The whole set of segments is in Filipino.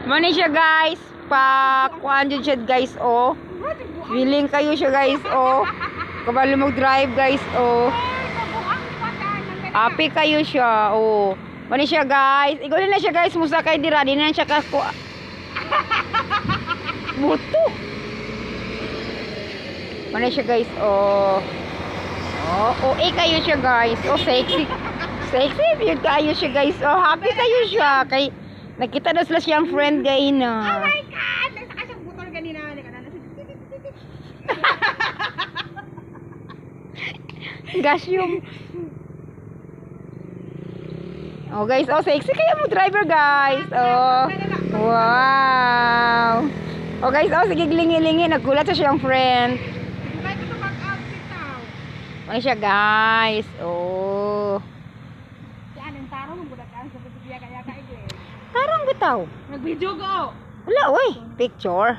Mani siya guys. Kuan dyan siya guys oh. Willing kayo siya guys oh. Kabalo mag-drive guys oh. Happy kayo siya oh. Mani siya guys. Igulin na siya guys. Musa kay dira. Di na siya kakuha. Buto. Mani siya guys oh. Oh, kayo siya guys. Oh, sexy. Sexy yun kayo siya guys. Oh, happy kayo siya. Kay nakita na sila siyang friend gay na. Oh my God! Nagsaka siyang butol kanina. Gas yung. Oh guys, oh sexy kayo mo driver guys. Oh. Wow. Oh guys, oh sige lingi-lingi. Nagulat sa siyang friend. Ano siya guys? Oh. Tarong bitaw. Nag-video ko. Wala oy, picture.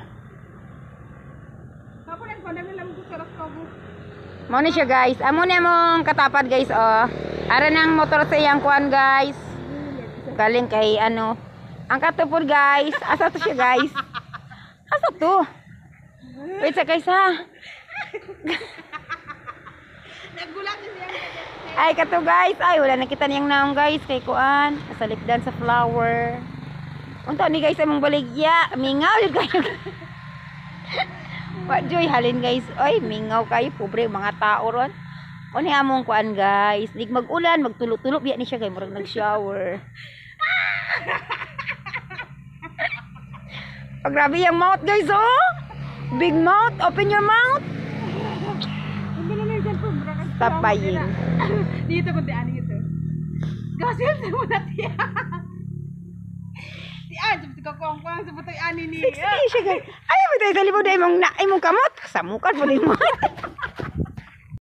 Ako lang ko lang ko sa ko. Mo ni siya guys. Amo ni mong katapad guys oh. Ara nang motor sa iyang kuan guys. Galing kay ano. Ang katupod guys. Asa to siya guys? Asa to? Wait sa guys ha. Nagulat siya. Ay kato guys. Ay wala nakita niyang naong guys kay kuan. Sa lipdan sa flower. Unta ni guys among baligya. Mingaw yun kayo. What joy halin guys. Ay mingaw kayo pobre mga tao ron. O ni among kuan guys. Dig mag-ulan, magtulog-tulog biya ni siya kay murag nag-shower. Oh, grabe yung mouth guys oh. Big mouth, open your mouth. Tapayin. Dito ko diani ito. Gasil sa muna tiya. Tiyan, sabi ko kung sa butoy ani ni. Sexy siya guys. Ay, mo tayo sa libod ay mong kamot. Samukan mo din mo.